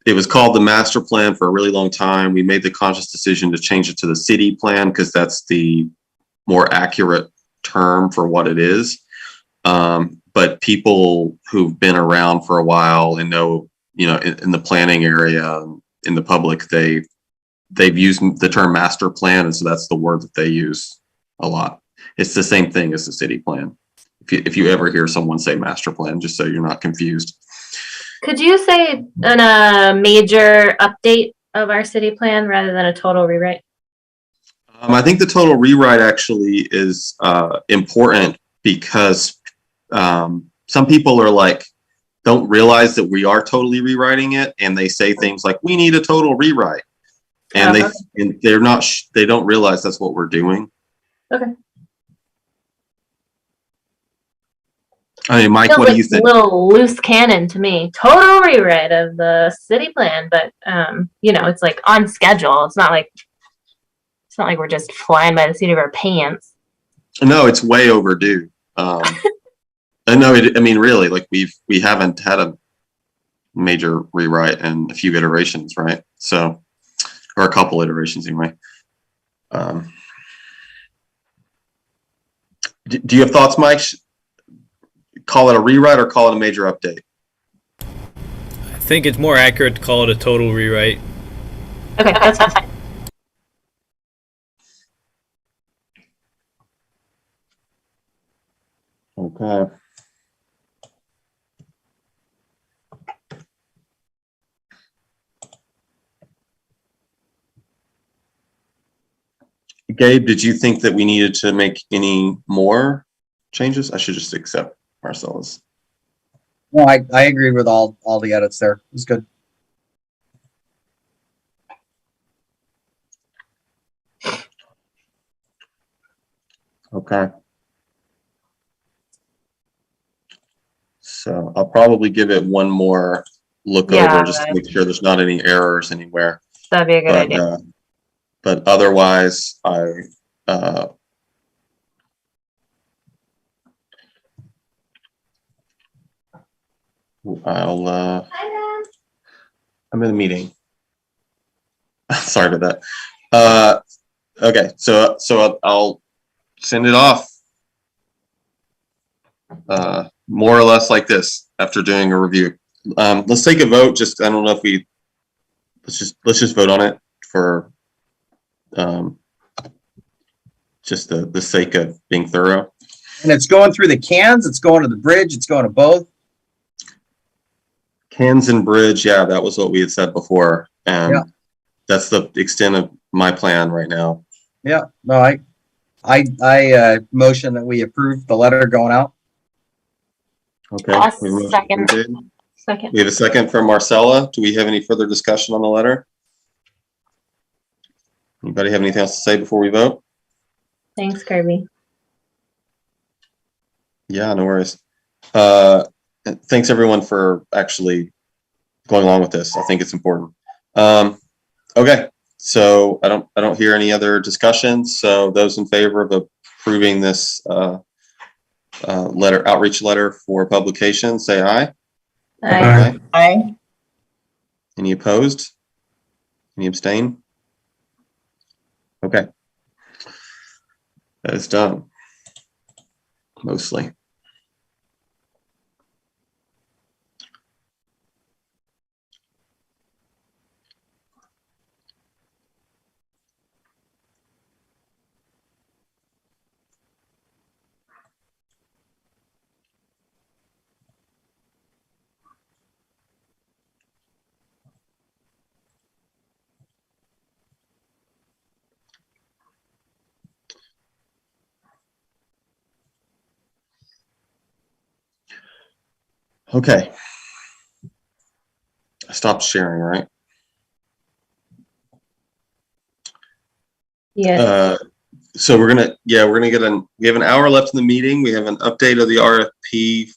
It was called the master plan for a really long time. We made the conscious decision to change it to the city plan because that's the more accurate term for what it is. But people who've been around for a while and know, in the planning area, in the public, they've used the term master plan, and so that's the word that they use a lot. It's the same thing as the city plan. If you ever hear someone say master plan, just so you're not confused. Could you say a major update of our city plan rather than a total rewrite? I think the total rewrite actually is important because some people are like, don't realize that we are totally rewriting it, and they say things like, we need a total rewrite. And they don't realize that's what we're doing. Okay. I mean, Mike, Feels what like do you think? A little loose cannon to me. Total rewrite of the city plan, but it's like on schedule. It's not like we're just flying by the seat of our pants. No, it's way overdue. I mean, really, like we haven't had a major rewrite in a few iterations, right? So, or a couple iterations anyway. Do you have thoughts, Mike? Call it a rewrite or call it a major update? I think it's more accurate to call it a total rewrite. Okay, that's fine. Okay. Gabe, did you think that we needed to make any more changes? I should just accept Marcella's. No, I agree with all the edits there. It's good. Okay. So I'll probably give it one more look over just to make sure there's not any errors anywhere. That'd be a good idea. But otherwise, I'm in a meeting. Sorry about that. Okay, so I'll send it off more or less like this after doing a review. Let's take a vote. Just I don't know if let's just vote on it for just the sake of being thorough. And it's going through the cans. It's going to the bridge. It's going to both. Cans and bridge, yeah, that was what we had said before, and Yeah. That's the extent of my plan right now. Yeah. No, I motion that we approve the letter going out. Okay. I'll We have a motion second. from Gabe. Second. We have a second from Marcella. Do we have any further discussion on the letter? Anybody have anything else to say before we vote? Thanks, Kirby. Yeah, no worries. Thanks everyone for actually going along with this. I think it's important. Okay, so I don't hear any other discussions. So those in favor of approving this outreach letter for publication, say aye. Aye. Aye. Any opposed? Any abstain? Okay. That is done. Mostly. Okay. I stopped sharing, right? Yes. So we're gonna get we have an hour left in the meeting. We have an update of the RFP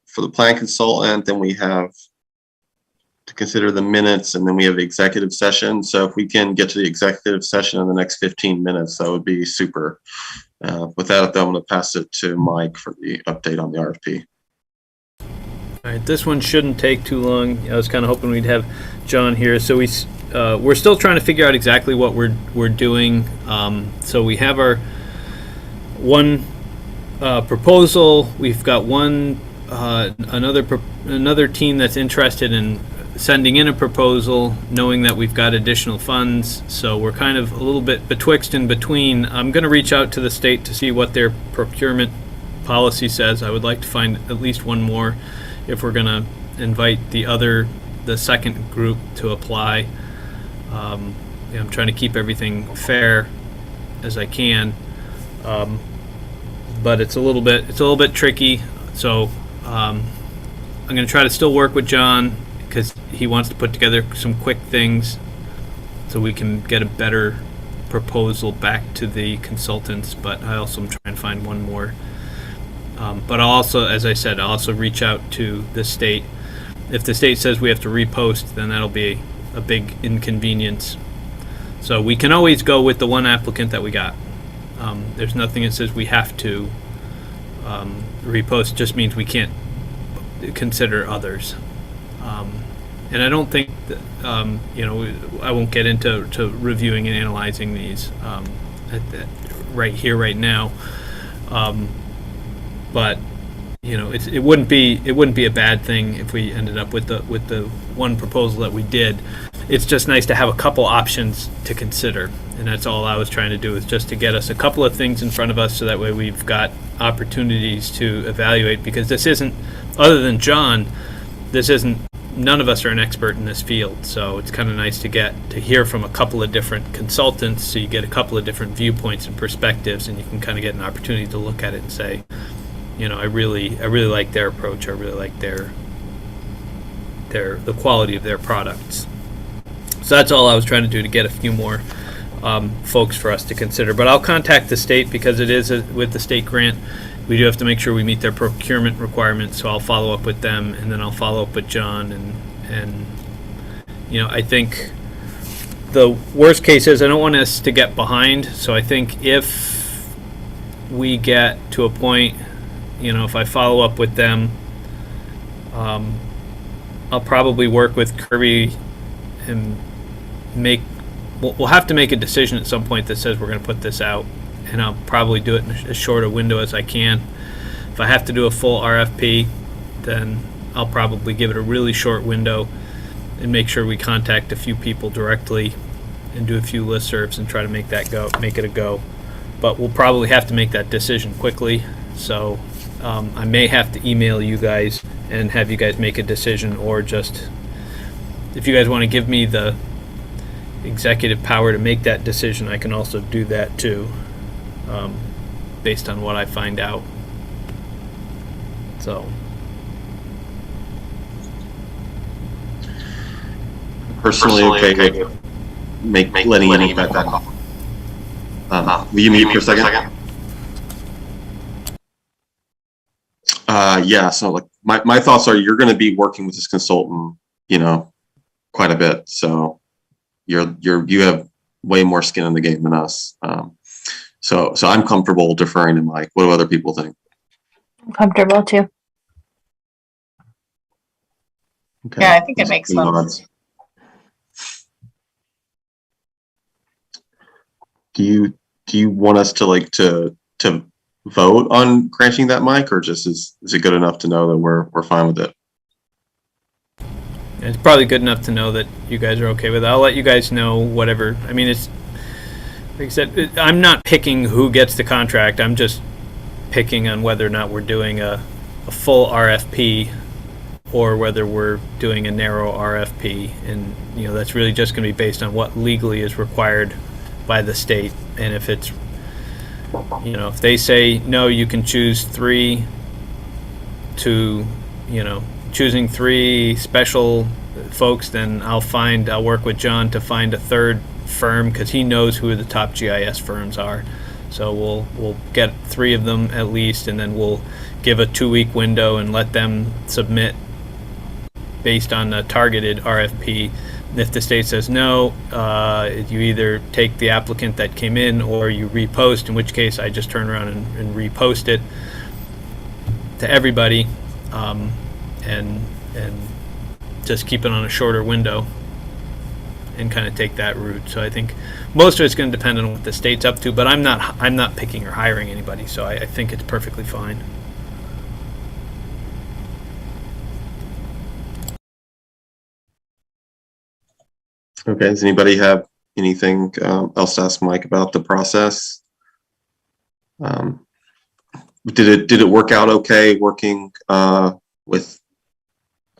for the plan consultant, then we have to consider the minutes, and then we have the executive session. So if we can get to the executive session in the next 15 minutes, that would be super. With that, though, I'm going to pass it to Mike for the update on the RFP. All right, this one shouldn't take too long. I was kind of hoping we'd have John here. So we're still trying to figure out exactly what we're doing. So we have our one proposal. We've got one another team that's interested in sending in a proposal, knowing that we've got additional funds. So we're kind of a little bit betwixt and between. I'm going to reach out to the state to see what their procurement policy says. I would like to find at least one more if we're going to invite the second group to apply. I'm trying to keep everything fair as I can, but it's a little bit tricky. So I'm going to try to still work with John because he wants to put together some quick things so we can get a better proposal back to the consultants. But I also am trying to find one more. But I'll also, as I said, I'll also reach out to the state. If the state says we have to repost, then that'll be a big inconvenience. So we can always go with the one applicant that we got. There's nothing that says we have to repost. It just means we can't consider others. And I don't think that, I won't get into reviewing and analyzing these right here, right now. But it wouldn't be a bad thing if we ended up with the one proposal that we did. It's just nice to have a couple options to consider, and that's all I was trying to do, is just to get us a couple of things in front of us so that way we've got opportunities to evaluate, because this isn't, other than John, none of us are an expert in this field, so it's kind of nice to hear from a couple of different consultants, so you get a couple of different viewpoints and perspectives, and you can kind of get an opportunity to look at it and say, I really like their approach. I really like the quality of their products. So that's all I was trying to do, to get a few more folks for us to consider. But I'll contact the state, because it is with the state grant. We do have to make sure we meet their procurement requirements. So I'll follow up with them, and then I'll follow up with John. And I think the worst case is I don't want us to get behind. So I think if we get to a point, if I follow up with them, I'll probably work with Kirby and we'll have to make a decision at some point that says we're going to put this out, and I'll probably do it in as short a window as I can. If I have to do a full RFP, then I'll probably give it a really short window and make sure we contact a few people directly and do a few listservs and try to make it a go. But we'll probably have to make that decision quickly, so I may have to email you guys and have you guys make a decision, or just, if you guys want to give me the executive power to make that decision, I can also do that too, based on what I find out. So Personally, okay, letting you make that call. Will you mute for a second? Yeah, so like my thoughts are, you're going to be working with this consultant, quite a bit. So you have way more skin in the game than us. So I'm comfortable deferring to Mike. What do other people think? I'm comfortable too. Okay. Yeah, I think it makes sense. Do you want us to vote on granting that, Mike, or just is it good enough to know that we're fine with it? it's probably good enough to know that you guys are okay with it. I'll let you guys know whatever. I mean, it's like I said, I'm not picking who gets the contract. I'm just picking on whether or not we're doing a full RFP or whether we're doing a narrow RFP, and that's really just going to be based on what legally is required by the state. And if it's if they say no, you can choose 3 to choosing 3 special folks, then I'll work with John to find a third firm, because he knows who the top GIS firms are. So we'll get 3 of them at least, and then we'll give a 2-week window and let them submit based on a targeted RFP. If the state says no, you either take the applicant that came in or you repost, in which case I just turn around and repost it to everybody, and just keep it on a shorter window and kind of take that route. So I think most of it's going to depend on what the state's up to, but I'm not picking or hiring anybody, so I think it's perfectly fine. Okay, does anybody have anything else to ask Mike about the process? Did it work out okay working with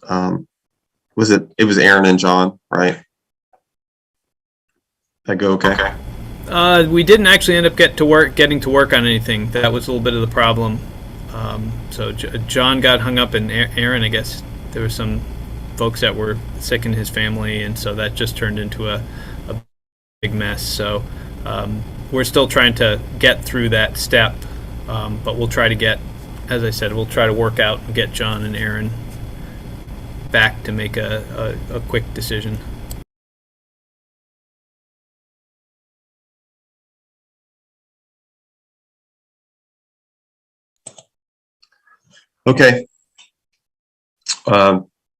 it was Aaron and John, right? That go okay? We didn't actually end up getting to work on anything. That was a little bit of the problem. So John got hung up, and Aaron, I guess there were some folks that were sick in his family, and so that just turned into a big mess. So we're still trying to get through that step, but we'll try to get, as I said, we'll try to work out and get John and Aaron back to make a quick decision. Okay.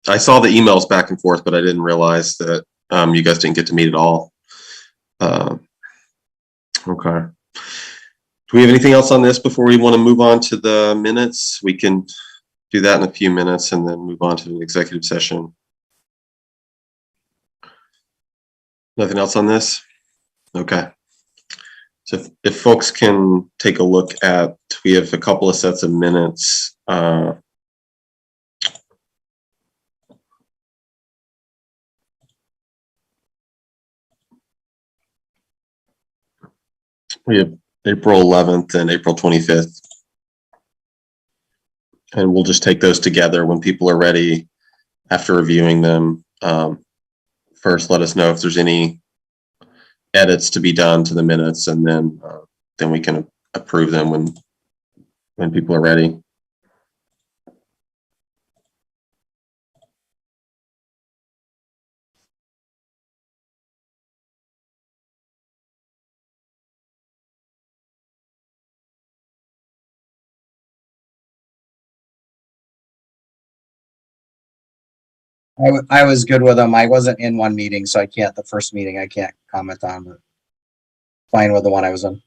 I saw the emails back and forth, but I didn't realize that you guys didn't get to meet at all. Okay. Do we have anything else on this before we want to move on to the minutes? We can do that in a few minutes and then move on to an executive session. Nothing else on this? Okay. So if folks can take a look at, we have a couple of sets of minutes. We have April 11th and April 25th. And we'll just take those together when people are ready after reviewing them. First, let us know if there's any edits to be done to the minutes, and then we can approve them when people are ready. I was good with them. I wasn't in one meeting, so the first meeting I can't comment on, but fine with the one I was in.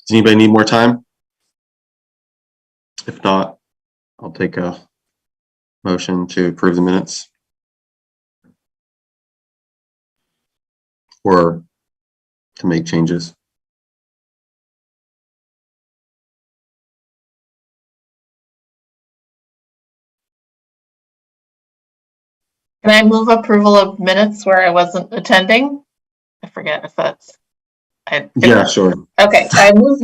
Does anybody need more time? If not, I'll take a motion to approve the minutes. Or to make changes. Can I move approval of minutes where I wasn't attending? I forget if that's. Yeah, sure. Okay, I move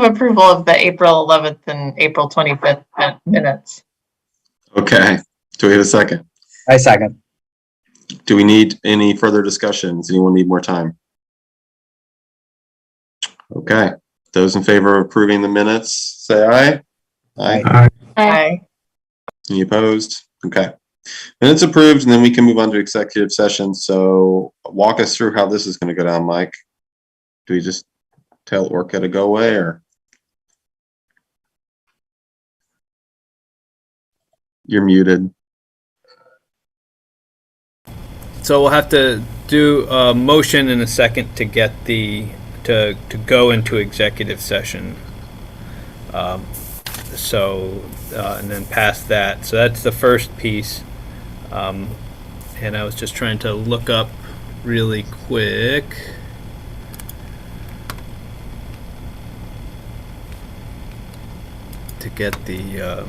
approval of the April 11th and April 25th minutes. Okay. Do we have a second? I second. Do we need any further discussions? Anyone need more time? Okay. Those in favor of approving the minutes, say aye. Aye. Aye. Any opposed? Okay. Minutes approved, and then we can move on to executive session. So walk us through how this is going to go down, Mike. Do we just tell Orca to go away, or you're muted. So we'll have to do a motion in a second to get to go into executive session. And then past that. So that's the first piece. And I was just trying to look up really quick. To get the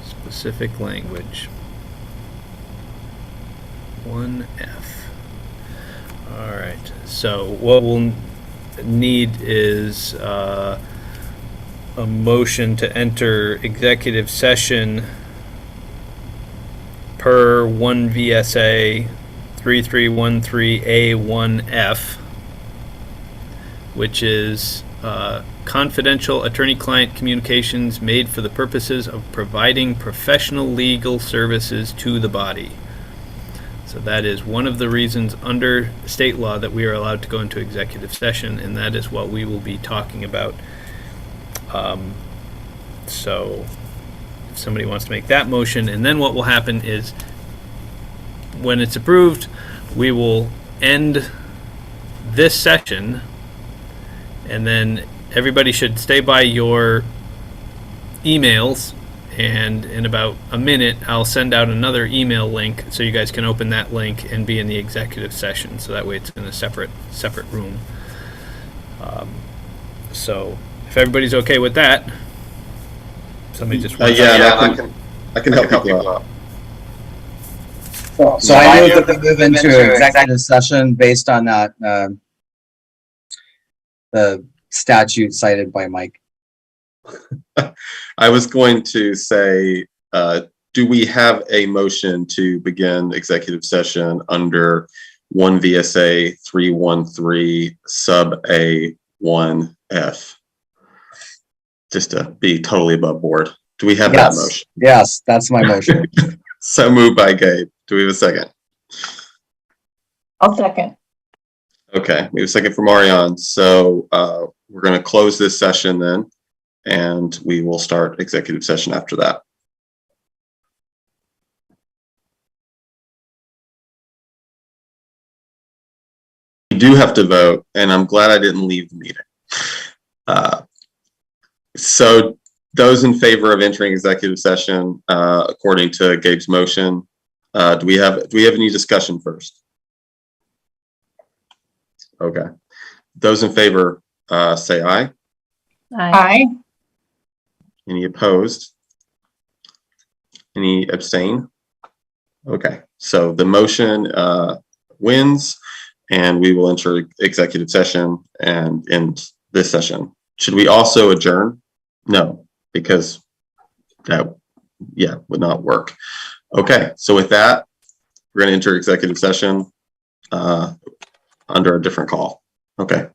specific language. 1F. All right. So what we'll need is a motion to enter executive session per 1 VSA 3313A1F, which is confidential attorney-client communications made for the purposes of providing professional legal services to the body. So that is one of the reasons under state law that we are allowed to go into executive session, and that is what we will be talking about. So if somebody wants to make that motion, and then what will happen is when it's approved, we will end this session, and then everybody should stay by your emails, and in about a minute I'll send out another email link so you guys can open that link and be in the executive session, so that way it's in a separate room. So if everybody's okay with that, somebody just wants I can help you out. So I move that we move into executive session based on that, the statute cited by Mike. I was going to say, do we have a motion to begin executive session under 1 VSA 313 sub A1F? Just to be totally above board. Do we have that motion? Yes, that's my motion. So moved by Gabe. Do we have a second? I'll second. Okay, we have a second from Marianne. So we're going to close this session then, and we will start executive session after that. We do have to vote, and I'm glad I didn't leave the meeting. So those in favor of entering executive session, according to Gabe's motion, do we have any discussion first? Okay. Those in favor, say aye. Aye. Any opposed? Any abstain? Okay, so the motion wins, and we will enter executive session and end this session. Should we also adjourn? No, because that, would not work. Okay, so with that, we're going to enter executive session under a different call. Okay.